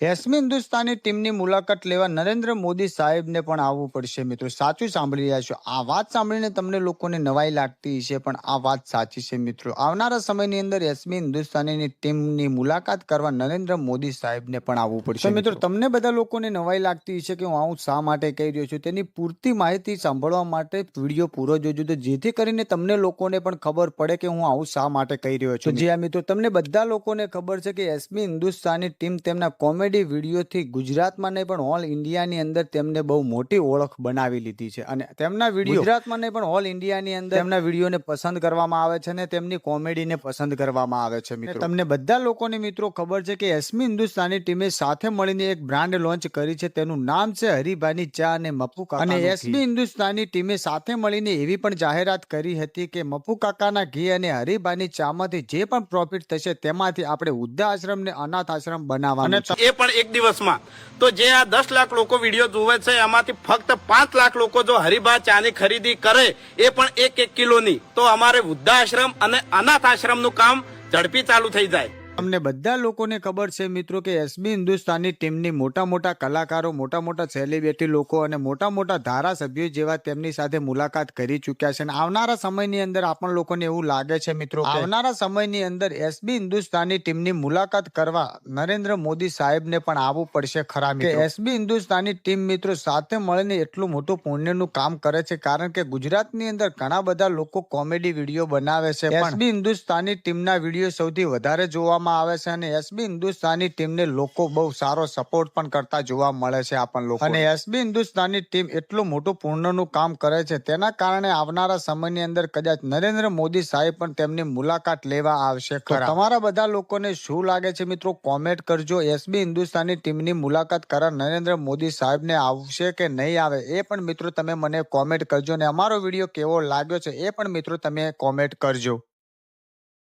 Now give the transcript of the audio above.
એસમી હિન્દુસ્તાની ટીમની મુલાકાત લેવા નરેન્દ્ર મોદી સાહેબને પણ આવવું પડશે. મિત્રો, સાચું સાંભળી રહ્યા છો. આ વાત સાંભળીને તમને લોકોને નવાઈ લાગતી હશે, પણ આ વાત સાચી છે. મિત્રો, આવનારા સમયની અંદર એસમી હિન્દુસ્તાનીની ટીમની મુલાકાત કરવા નરેન્દ્ર મોદી સાહેબને પણ આવવું પડશે. મિત્રો, તમને બધા લોકોને નવાઈ લાગતી હશે કે હું આવું શા માટે કહી રહ્યો છું. તેની પૂરતી માહિતી સાંભળવા માટે વિડીયો પૂરો જોજો, તો જેથી કરીને તમને લોકોને પણ ખબર પડે કે હું આવું શા માટે કહી રહ્યો છું. જી હા મિત્રો, તમને બધા લોકોને ખબર છે કે એસમી હિન્દુસ્તાની ટીમ તેમના કોમેડી વિડીયોથી ગુજરાતમાં નહીં પણ ઓલ ઇન્ડિયાની અંદર તેમને બહુ મોટી ઓળખ બનાવી લીધી છે, અને તેમના વિડીયો ગુજરાતમાં નહીં પણ ઓલ ઇન્ડિયાની અંદર તેમના વિડીયોને પસંદ કરવામાં આવે છે અને તેમની કોમેડીને પસંદ કરવામાં આવે છે. મિત્રો, તમને બધા લોકોને મિત્રો ખબર છે કે એસમી હિન્દુસ્તાની ટીમે સાથે મળીને એક બ્રાન્ડ લોન્ચ કરી છે. તેનું નામ છે હરિભાની ચા અને મપ્પુ કાકા. અને એસમી હિન્દુસ્તાની ટીમે સાથે મળીને એવી પણ જાહેરાત કરી હતી કે મપ્પુ કાકાના ઘી અને હરિભાની ચામાંથી જે પણ પ્રોફિટ થશે તેમાંથી આપણે વૃદ્ધાશ્રમ ને અનાથ આશ્રમ બનાવવાનો છે. પણ એક દિવસમાં તો જે આ 10 લાખ લોકો વિડીયો જોવે છે એમાંથી ફક્ત 5 લાખ લોકો જો હરિભા ચાની ખરીદી કરે, એ પણ 1-1 કિલોની, તો અમારે વૃદ્ધાશ્રમ અને અનાથ આશ્રમનું કામ ઝડપી ચાલુ થઈ જાય. તમને બધા લોકોને ખબર છે મિત્રો કે એસમી હિન્દુસ્તાની ટીમની મોટા મોટા કલાકારો, મોટા મોટા સેલિબ્રિટી લોકો અને મોટા મોટા ધારાસભ્યો જેવા તેમની સાથે મુલાકાત કરી ચૂક્યા છે. અને આવનારા સમયની અંદર આપણ લોકોને એવું લાગે છે મિત્રો, આવનારા સમયની અંદર એસમી હિન્દુસ્તાની ટીમની મુલાકાત કરવા નરેન્દ્ર મોદી સાહેબને પણ આવવું પડશે ખરા. કે એસમી હિન્દુસ્તાની ટીમ મિત્રો સાથે મળીને એટલું મોટું પુણ્યનું કામ કરે છે, કારણ કે ગુજરાતની અંદર ઘણા બધા લોકો કોમેડી વિડીયો બનાવે છે, પણ એસમી હિન્દુસ્તાની ટીમના વિડીયો સૌથી વધારે જોવામાં આવે છે. અને એસબી હિન્દુસ્તાની ટીમને લોકો બહુ સારો સપોર્ટ પણ કરતા જોવા મળે છે આપણ લોકો. અને એસબી હિન્દુસ્તાની ટીમ એટલું મોટું પૂર્ણનું કામ કરે છે, તેના કારણે આવનારા સમયની અંદર કદાચ નરેન્દ્ર મોદી સાહેબ પણ તેમની મુલાકાત લેવા આવશે. તો તમારા બધા લોકોને શું લાગે છે મિત્રો, કોમેન્ટ કરજો. એસબી હિન્દુસ્તાની ટીમની મુલાકાત કરવા નરેન્દ્ર મોદી સાહેબને આવશે કે નહીં આવે એ પણ મિત્રો તમે મને કોમેન્ટ કરજો. અને અમારો વિડીયો કેવો લાગ્યો છે એ પણ મિત્રો તમે કોમેન્ટ કરજો.